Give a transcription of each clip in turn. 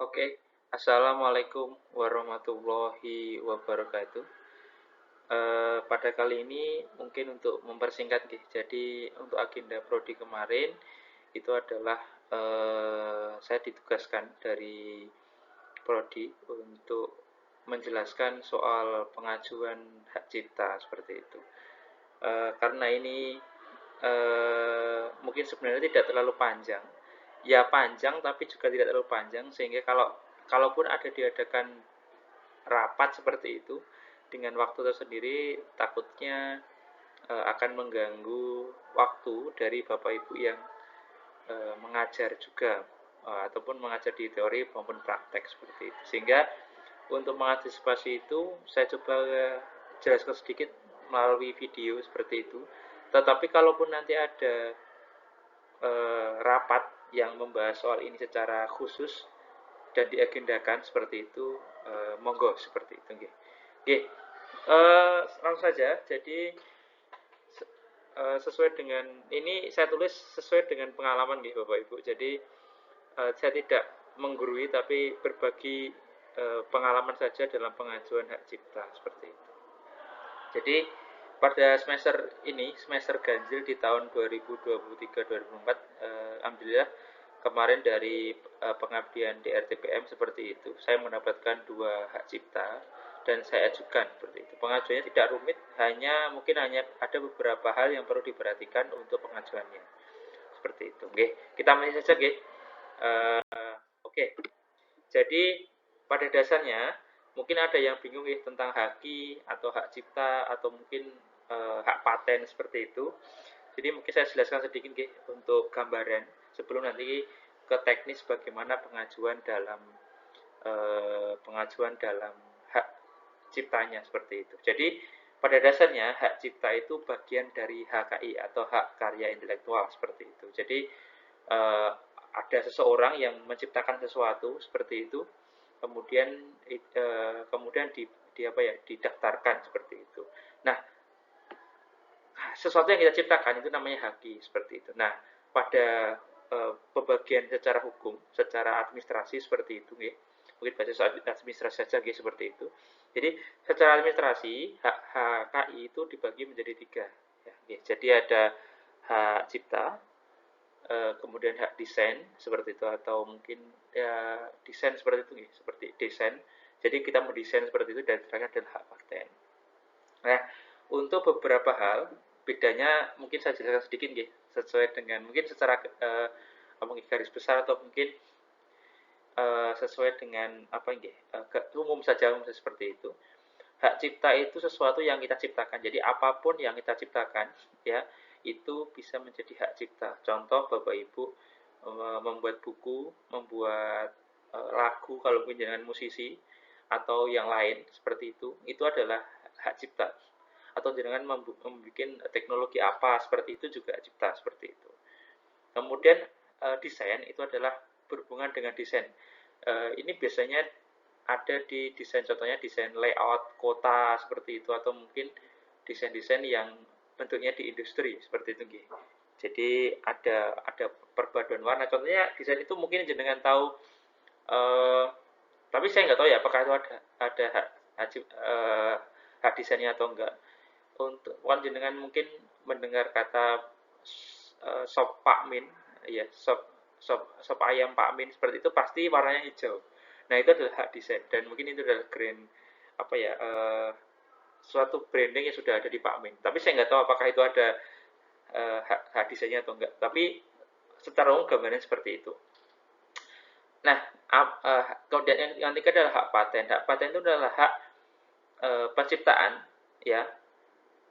Oke, Assalamualaikum warahmatullahi wabarakatuh. Pada kali ini mungkin untuk mempersingkat, jadi untuk agenda prodi kemarin itu adalah saya ditugaskan dari prodi untuk menjelaskan soal pengajuan hak cipta seperti itu. Karena ini mungkin sebenarnya tidak terlalu panjang, ya panjang tapi juga tidak terlalu panjang, sehingga kalaupun ada diadakan rapat seperti itu dengan waktu tersendiri, takutnya akan mengganggu waktu dari Bapak Ibu yang mengajar juga, ataupun mengajar di teori maupun praktek seperti itu. Sehingga untuk mengantisipasi itu saya coba jelaskan sedikit melalui video seperti itu. Tetapi kalaupun nanti ada rapat yang membahas soal ini secara khusus dan diagendakan seperti itu, monggo seperti itu. Oke, langsung saja. Jadi sesuai dengan ini saya tulis sesuai dengan pengalaman nih Bapak Ibu. Jadi saya tidak menggurui tapi berbagi pengalaman saja dalam pengajuan hak cipta seperti itu. Jadi pada semester ini, semester ganjil di tahun 2023-2024, alhamdulillah kemarin dari pengabdian di RTPM seperti itu, saya mendapatkan 2 hak cipta dan saya ajukan seperti itu. Pengajuannya tidak rumit, mungkin hanya ada beberapa hal yang perlu diperhatikan untuk pengajuannya. Seperti itu. Oke, kita mulai saja, oke. Oke. Jadi pada dasarnya mungkin ada yang bingung ya tentang haki atau hak cipta atau mungkin hak paten seperti itu. Jadi mungkin saya jelaskan sedikit untuk gambaran sebelum nanti ke teknis bagaimana pengajuan dalam hak ciptanya seperti itu. Jadi pada dasarnya hak cipta itu bagian dari HKI atau hak karya intelektual seperti itu. Jadi ada seseorang yang menciptakan sesuatu seperti itu, kemudian didaftarkan seperti itu. Nah, sesuatu yang kita ciptakan itu namanya haki seperti itu. Nah, pada pembagian secara hukum, secara administrasi seperti itu, mungkin bahasa soal administrasi saja seperti itu. Jadi secara administrasi hak HKI itu dibagi menjadi 3. Ya, jadi ada hak cipta, kemudian hak desain seperti itu, atau mungkin ya desain seperti itu, seperti desain. Jadi kita mendesain seperti itu dan terakhir adalah hak paten. Nah, untuk beberapa hal bedanya mungkin saya jelaskan sedikit sesuai dengan mungkin secara garis besar atau mungkin sesuai dengan umum saja seperti itu. Hak cipta itu sesuatu yang kita ciptakan. Jadi apapun yang kita ciptakan ya itu bisa menjadi hak cipta. Contoh Bapak Ibu membuat buku, membuat lagu kalau mungkin dengan musisi atau yang lain seperti itu adalah hak cipta. Atau dengan membuat teknologi apa seperti itu juga hak cipta seperti itu. Kemudian desain itu adalah berhubungan dengan desain. Ini biasanya ada di desain, contohnya desain layout kota seperti itu, atau mungkin desain-desain yang bentuknya di industri seperti itu. Jadi ada perpaduan warna. Contohnya desain itu mungkin jenengan tahu, tapi saya nggak tahu ya apakah itu ada hak desainnya atau enggak. Untuk jenengan mungkin mendengar kata sop Pak Min, ya sop ayam Pak Min seperti itu pasti warnanya hijau. Nah itu adalah hak desain dan mungkin itu adalah suatu branding yang sudah ada di Pak Min. Tapi saya nggak tahu apakah itu ada hak desainnya atau enggak. Tapi secara umum gambarnya seperti itu. Nah, kemudian yang ketiga adalah hak paten. Hak paten itu adalah hak penciptaan, ya,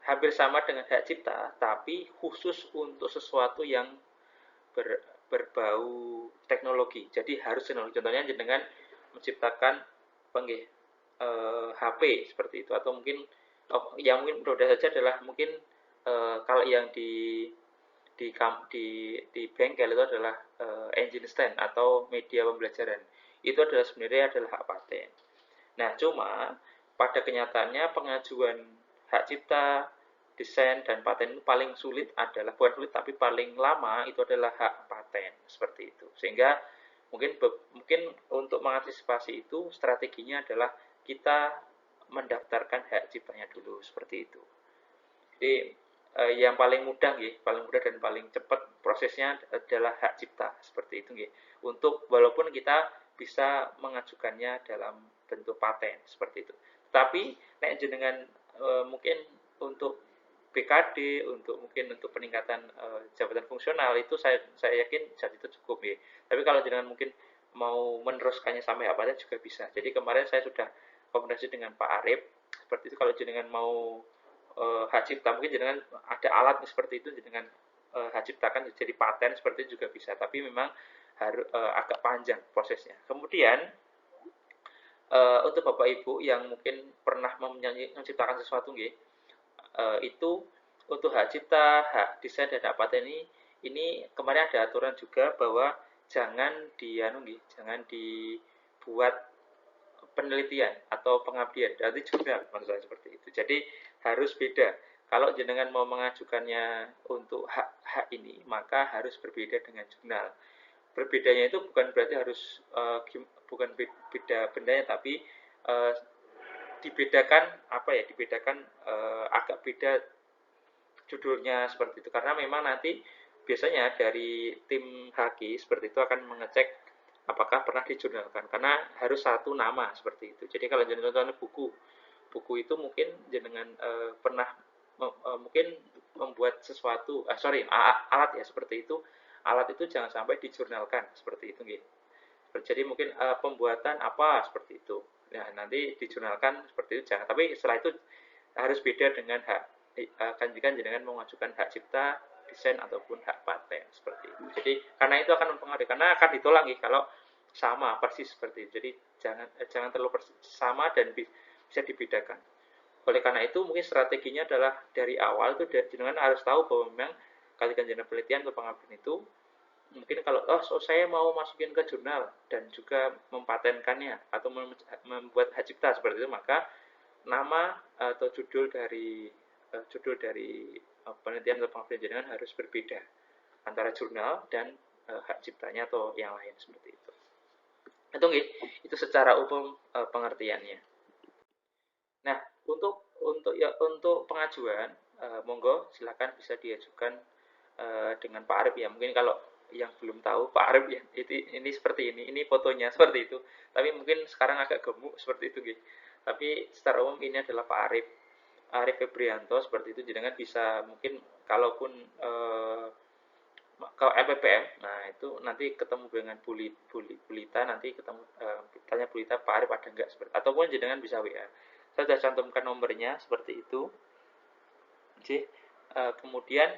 hampir sama dengan hak cipta, tapi khusus untuk sesuatu yang berbau teknologi. Jadi harus teknologi. Contohnya dengan menciptakan HP seperti itu, atau mungkin yang mungkin berbeda saja adalah mungkin kalau yang di bengkel itu adalah engine stand atau media pembelajaran. Itu adalah sebenarnya adalah hak paten. Nah, cuma pada kenyataannya pengajuan hak cipta, desain dan paten itu paling sulit adalah, bukan sulit tapi paling lama itu adalah hak paten seperti itu. Sehingga Mungkin untuk mengantisipasi itu strateginya adalah kita mendaftarkan hak ciptanya dulu seperti itu. Jadi yang paling mudah dan paling cepat prosesnya adalah hak cipta seperti itu nggih. Untuk walaupun kita bisa mengajukannya dalam bentuk paten seperti itu. Tapi nek jenengan mungkin untuk BKD, mungkin untuk peningkatan jabatan fungsional itu saya yakin saat itu cukup ya. Tapi kalau jenengan mungkin mau meneruskannya sampai apa juga bisa. Jadi kemarin saya sudah komunikasi dengan Pak Arif seperti itu. Kalau jenengan mau hak cipta mungkin jenengan ada alat seperti itu jenengan hak ciptakan jadi paten seperti itu juga bisa. Tapi memang harus agak panjang prosesnya. Kemudian untuk Bapak Ibu yang mungkin pernah menciptakan sesuatu itu untuk hak cipta, hak desain dan hak paten ini kemarin ada aturan juga bahwa jangan jangan dibuat penelitian atau pengabdian, berarti jurnal maksud saya seperti itu. Jadi harus beda. Kalau jenengan mau mengajukannya untuk hak ini, maka harus berbeda dengan jurnal. Berbedanya itu bukan berarti harus bukan beda bendanya, tapi dibedakan dibedakan agak beda judulnya seperti itu, karena memang nanti biasanya dari tim haki seperti itu akan mengecek apakah pernah dijurnalkan, karena harus satu nama seperti itu. Jadi kalau jenengan buku itu mungkin jenengan pernah mungkin membuat sesuatu alat ya seperti itu, alat itu jangan sampai dijurnalkan seperti itu gitu. Jadi mungkin pembuatan apa seperti itu, nah nanti dijurnalkan seperti itu jangan. Tapi setelah itu harus beda dengan hak jika jenengan mengajukan hak cipta, desain ataupun hak paten seperti itu. Jadi karena itu akan mempengaruhi, karena akan ditolak kalau sama persis seperti itu. Jadi jangan terlalu persis, sama dan bisa dibedakan. Oleh karena itu mungkin strateginya adalah dari awal itu jenengan harus tahu bahwa memang ketika jenengan penelitian atau pengabdian itu mungkin kalau saya mau masukin ke jurnal dan juga mempatenkannya atau membuat hak cipta seperti itu, maka nama atau judul dari penelitian atau pengabdian jenengan harus berbeda antara jurnal dan hak ciptanya atau yang lain seperti itu. Itu secara umum pengertiannya. Nah, untuk pengajuan monggo silakan bisa diajukan dengan Pak Arif ya. Mungkin kalau yang belum tahu Pak Arif ya, ini seperti ini fotonya seperti itu. Tapi mungkin sekarang agak gemuk seperti itu gitu. Tapi secara umum ini adalah Pak Arif Febrianto seperti itu. Jenengan bisa mungkin kalaupun kalau LPPM, nah itu nanti ketemu dengan Bulita, nanti ketemu tanya Bulita Pak Arif ada enggak seperti, ataupun jenengan bisa WA. Saya sudah cantumkan nomornya seperti itu. Oke. Kemudian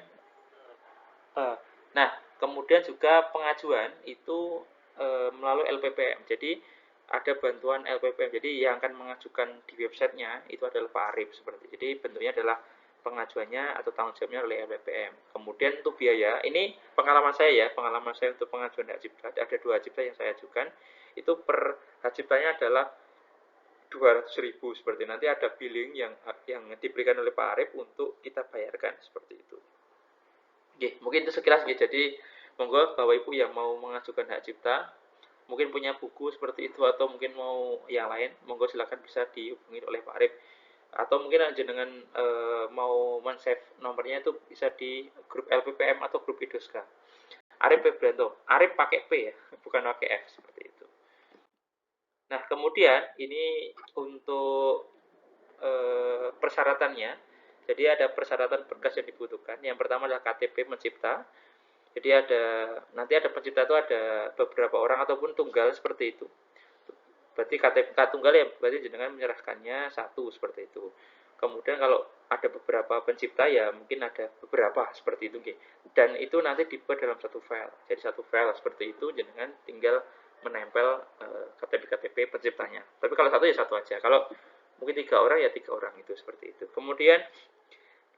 nah, kemudian juga pengajuan itu melalui LPPM. Jadi ada bantuan LPPM. Jadi yang akan mengajukan di websitenya itu adalah Pak Arif seperti itu. Jadi bentuknya adalah pengajuannya atau tanggung jawabnya oleh LPPM. Kemudian untuk biaya, ini pengalaman saya untuk pengajuan hak cipta, ada 2 hak cipta yang saya ajukan, itu per hak ciptanya adalah 200.000 seperti nanti ada billing yang diberikan oleh Pak Arif untuk kita bayarkan seperti itu. Oke, mungkin itu sekilas gitu. Jadi monggo Bapak Ibu yang mau mengajukan hak cipta, mungkin punya buku seperti itu atau mungkin mau yang lain, monggo silakan bisa dihubungi oleh Pak Arif. Atau mungkin jenengan mau men-save nomornya itu bisa di grup LPPM atau grup Idoska. Arif Febrianto, Arif pakai P ya, bukan pakai F seperti itu. Nah, kemudian ini untuk persyaratannya. Jadi ada persyaratan berkas yang dibutuhkan. Yang pertama adalah KTP pencipta. Jadi nanti ada pencipta itu ada beberapa orang ataupun tunggal seperti itu. Berarti KTP tunggal ya berarti jenengan menyerahkannya satu seperti itu. Kemudian kalau ada beberapa pencipta ya mungkin ada beberapa seperti itu. Dan itu nanti dibuat dalam satu file. Jadi satu file seperti itu jenengan tinggal menempel KTP penciptanya. Tapi kalau satu ya satu aja. Kalau mungkin 3 orang ya 3 orang itu seperti itu. Kemudian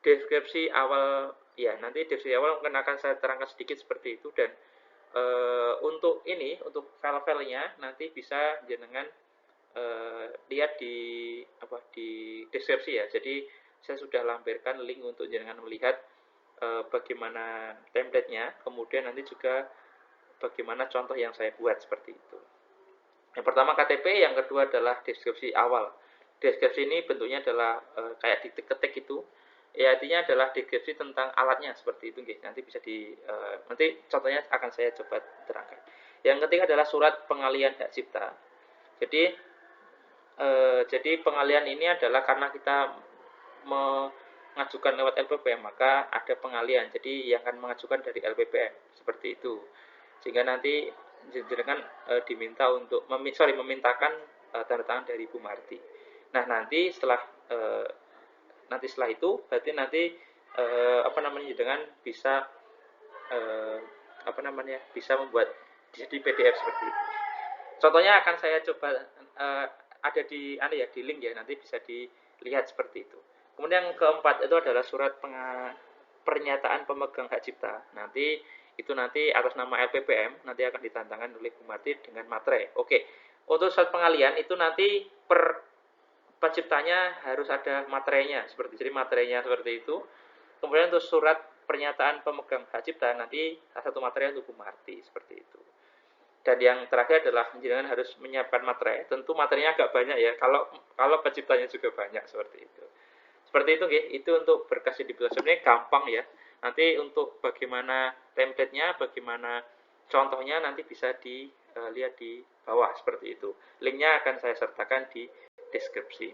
deskripsi awal ya nanti deskripsi awal mungkin akan saya terangkan sedikit seperti itu. Dan untuk file-filenya nanti bisa jenengan lihat di deskripsi ya. Jadi saya sudah lampirkan link untuk jenengan melihat bagaimana template-nya. Kemudian nanti juga bagaimana contoh yang saya buat seperti itu. Yang pertama KTP, yang kedua adalah deskripsi awal. Deskripsi ini bentuknya adalah kayak diketik itu. Ya, artinya adalah deskripsi tentang alatnya seperti itu. Nanti bisa nanti contohnya akan saya coba terangkan. Yang ketiga adalah surat pengalian hak cipta. Jadi pengalian ini adalah karena kita mengajukan lewat LPPM, maka ada pengalian. Jadi yang akan mengajukan dari LPPM seperti itu. Sehingga nanti jenengan diminta untuk memintakan tanda tangan dari Bu Marti. Nah, nanti setelah itu berarti nanti jenengan bisa bisa membuat jadi PDF seperti itu. Contohnya akan saya coba ada di link ya, nanti bisa dilihat seperti itu. Kemudian yang keempat itu adalah surat pernyataan pemegang hak cipta. Nanti atas nama LPPM nanti akan ditantangkan oleh Bu Marti dengan materai. Oke. Untuk surat pengalian itu nanti per penciptanya harus ada materainya seperti jadi materainya seperti itu. Kemudian untuk surat pernyataan pemegang hak cipta nanti satu materai untuk Bu Marti seperti itu. Dan yang terakhir adalah jenengan harus menyiapkan materai. Tentu materinya agak banyak ya. Kalau penciptanya juga banyak seperti itu. Seperti itu, itu untuk berkas yang dibuat. Sebenarnya gampang ya. Nanti untuk bagaimana template-nya, bagaimana contohnya nanti bisa dilihat di bawah seperti itu. Linknya akan saya sertakan di deskripsi.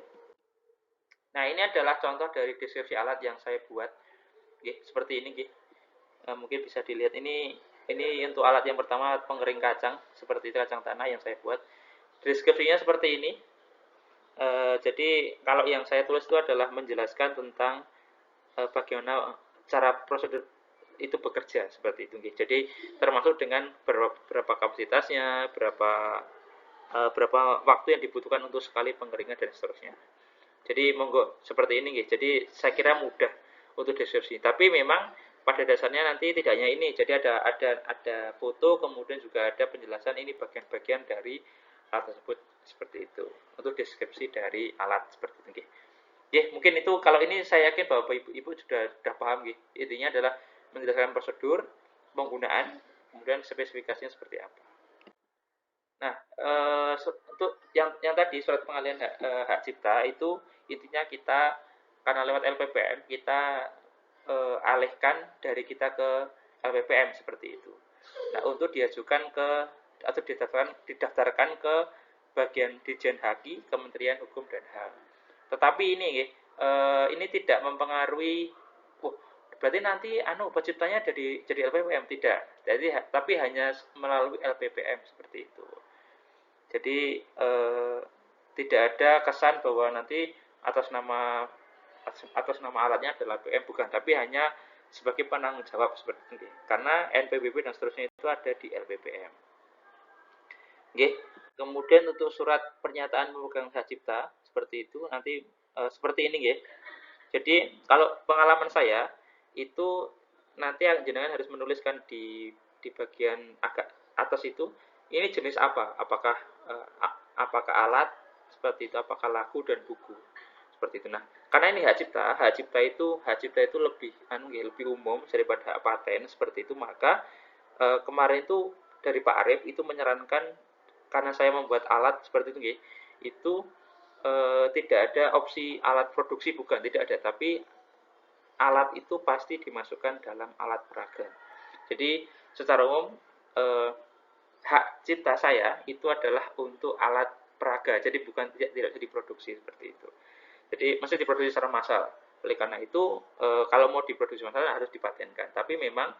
Nah, ini adalah contoh dari deskripsi alat yang saya buat. Seperti ini, mungkin bisa dilihat ini untuk alat yang pertama pengering kacang, seperti itu kacang tanah yang saya buat. Deskripsinya seperti ini. Jadi kalau yang saya tulis itu adalah menjelaskan tentang bagaimana cara prosedur itu bekerja seperti itu. Jadi termasuk dengan berapa kapasitasnya, berapa waktu yang dibutuhkan untuk sekali pengeringan dan seterusnya. Jadi monggo seperti ini. Jadi saya kira mudah untuk deskripsi. Tapi memang pada dasarnya nanti tidak hanya ini. Jadi ada foto, kemudian juga ada penjelasan ini bagian-bagian dari alat tersebut seperti itu. Untuk deskripsi dari alat seperti itu. Mungkin itu kalau ini saya yakin bahwa Ibu sudah paham. Intinya adalah menjelaskan prosedur penggunaan, kemudian spesifikasinya seperti apa. Nah, untuk yang tadi surat pengalian hak cipta itu intinya kita karena lewat LPPM kita alihkan dari kita ke LPPM seperti itu. Nah, untuk diajukan atau didaftarkan ke bagian Ditjen Haki Kementerian Hukum dan HAM. Tetapi ini tidak mempengaruhi berarti nanti penciptanya jadi LPPM, tidak. Tapi hanya melalui LPPM seperti itu. Jadi tidak ada kesan bahwa nanti atas nama alatnya adalah PM, bukan, tapi hanya sebagai penanggung jawab seperti itu. Karena NPWP dan seterusnya itu ada di LPPM. Kemudian untuk surat pernyataan pemegang hak cipta seperti itu nanti seperti ini. Jadi kalau pengalaman saya itu nanti jenengan harus menuliskan di bagian agak atas itu ini jenis apa? Apakah alat seperti itu, apakah lagu dan buku seperti itu. Nah, karena ini hak cipta itu lebih umum daripada hak paten seperti itu, maka kemarin itu dari Pak Arif itu menyarankan karena saya membuat alat seperti itu tidak ada opsi alat produksi, bukan, tidak ada, tapi alat itu pasti dimasukkan dalam alat peraga. Jadi secara umum hak cipta saya itu adalah untuk alat peraga, jadi tidak diproduksi seperti itu. Jadi masih diproduksi secara massal. Oleh karena itu kalau mau diproduksi massal harus dipatenkan. Tapi memang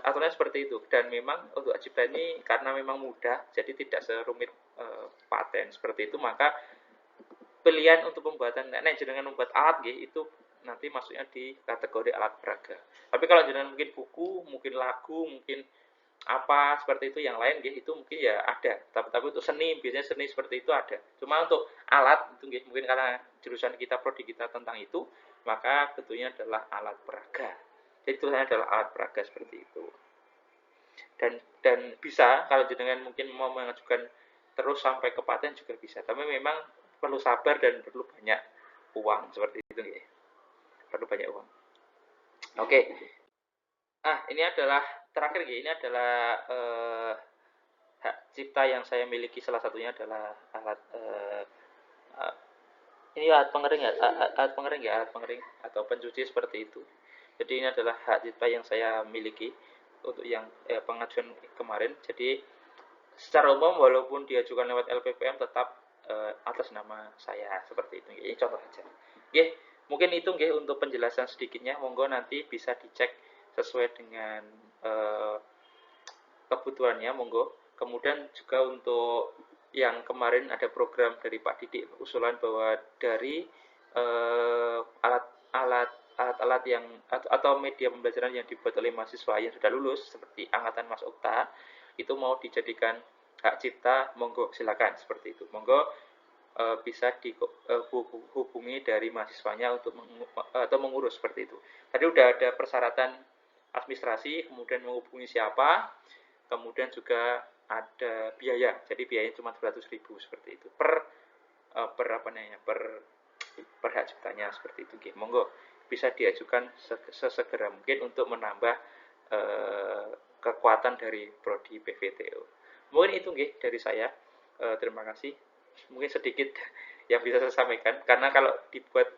aturannya seperti itu. Dan memang untuk hak cipta ini karena memang mudah, jadi tidak serumit paten seperti itu. Maka pilihan untuk pembuatan jenengan membuat alat itu nanti masuknya di kategori alat peraga. Tapi kalau jenengan mungkin buku, mungkin lagu, mungkin apa seperti itu yang lain itu mungkin ya ada. Tapi untuk seni, biasanya seni seperti itu ada. Cuma untuk alat itu mungkin karena jurusan kita, prodi kita tentang itu, maka tentunya adalah alat peraga. Jadi tulisannya adalah alat peraga seperti itu. Dan bisa kalau jenengan mungkin mau mengajukan terus sampai ke paten juga bisa. Tapi memang perlu sabar dan perlu banyak uang seperti itu Perlu banyak uang. Oke. Nah, ini adalah terakhir ya, ini adalah hak cipta yang saya miliki, salah satunya adalah alat ini alat pengering ya, alat pengering atau pencuci seperti itu. Jadi ini adalah hak cipta yang saya miliki untuk yang pengajuan kemarin. Jadi secara umum walaupun diajukan lewat LPPM tetap atas nama saya seperti itu. Ini contoh saja. Oke, mungkin itu nggih untuk penjelasan sedikitnya. Monggo nanti bisa dicek sesuai dengan kebutuhannya, monggo. Kemudian juga untuk yang kemarin ada program dari Pak Didik usulan bahwa dari alat-alat alat-alat yang atau media pembelajaran yang dibuat oleh mahasiswa yang sudah lulus seperti angkatan Mas Okta itu mau dijadikan hak cipta, monggo silakan seperti itu. Monggo bisa dihubungi dari mahasiswanya untuk atau mengurus seperti itu. Tadi udah ada persyaratan administrasi, kemudian menghubungi siapa, kemudian juga ada biaya. Jadi biayanya cuma 200.000 seperti itu per apa namanya per hak ciptanya seperti itu. Monggo bisa diajukan sesegera mungkin untuk menambah kekuatan dari prodi PVTO. Mungkin itu dari saya. Terima kasih. Mungkin sedikit yang bisa saya sampaikan karena kalau dibuat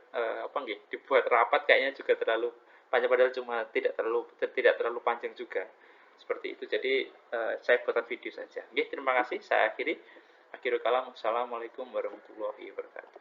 dibuat rapat kayaknya juga terlalu panjang, padahal cuma tidak terlalu panjang juga seperti itu. Jadi saya buatkan video saja. Terima kasih. Saya akhiri. Akhirul kalam. Assalamualaikum warahmatullahi wabarakatuh.